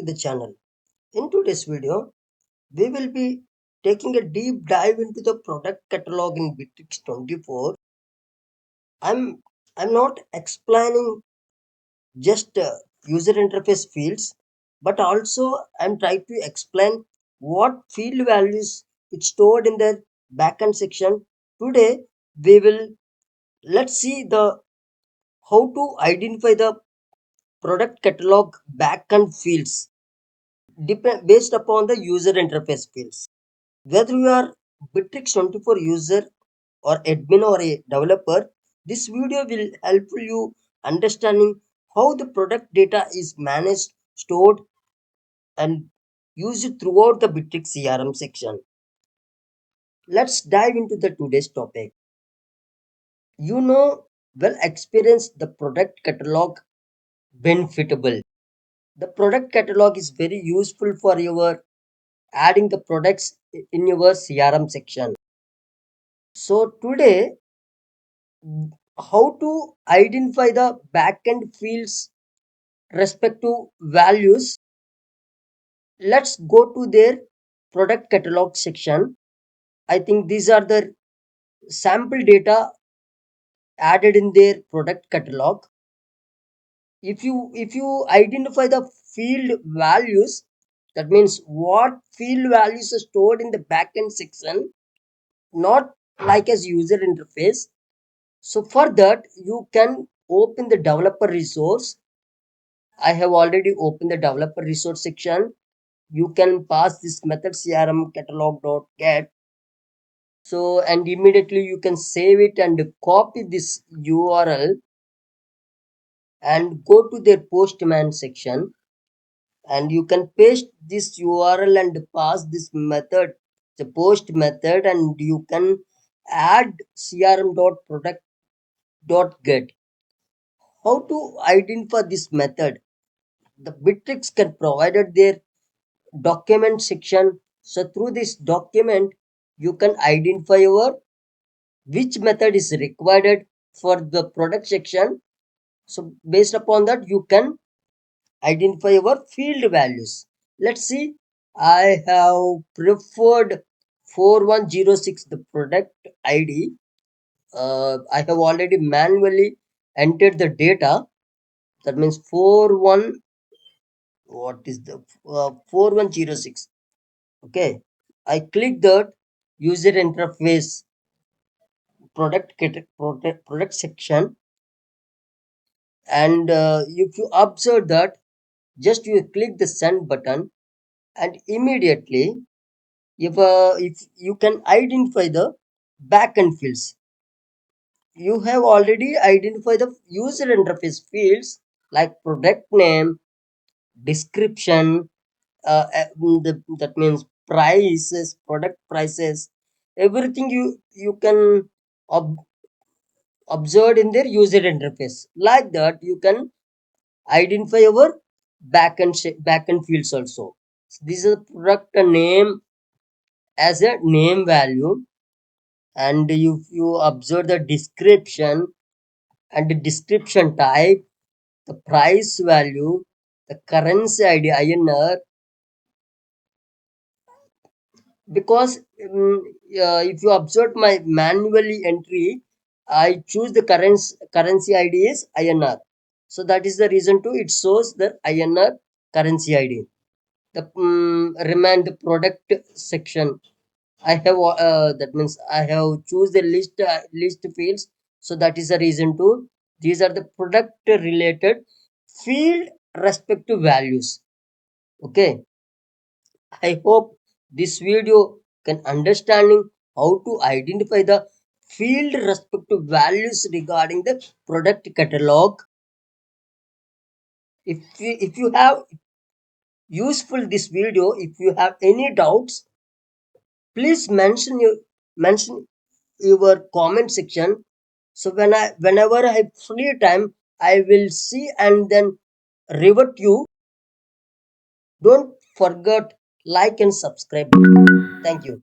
to the channel. In today's video, we will be taking a deep dive into the product catalog in Bitrix24. I'm I'm not explaining just user interface fields, but also I'm trying to explain what field values it stored in the backend section. Today we will let's see the how to identify the product catalog backend fields based upon the user interface fields. Whether you are Bitrix24 user or admin or a developer, this video will help you understanding how the product data is managed, stored, and used throughout the Bitrix CRM section. Let's dive into the today's topic. You know, well experienced the product catalog benefitable. The product catalog is very useful for your adding the products in your CRM section. So today, how to identify the backend fields respective values? Let's go to their product catalog section. I think these are the sample data added in their product catalog. If you identify the field values, that means what field values are stored in the backend section, not like as user interface. So for that, you can open the developer resource. I have already opened the developer resource section. You can pass this method crm catalog.get. So and immediately you can save it and copy this URL and go to their Postman section, and you can paste this URL and pass this method, the post method, and you can add crm.product.get. How to identify this method? The Bitrix can provided their document section. So through this document, you can identify your which method is required for the product section. So based upon that, you can identify your field values. Let's see. I have preferred 4106 the product ID. I have already manually entered the data. That means 41. What is the 4106? Okay, I click that user interface product section, and if you observe that, just you click the send button, and immediately if you can identify the backend fields. You have already identified the user interface fields like product name, description, that means prices, product prices, everything you can ob- observe in their user interface. Like that, you can identify our backend fields also. So this is a product name as a name value, and you observe the description and the description type, the price value, the currency ID INR. Because if you observe my manually entry, I choose the currency ID is INR. So that is the reason to it shows the INR currency ID. The remain the product section, I have that means I have choose the list fields. So that is the reason to these are the product related field respective values. Okay, I hope this video can understanding how to identify the field respective values regarding the product catalog. If you have useful this video, if you have any doubts, please mention your comment section. So whenever I have free time, I will see and then revert you. Don't forget like and subscribe. Thank you.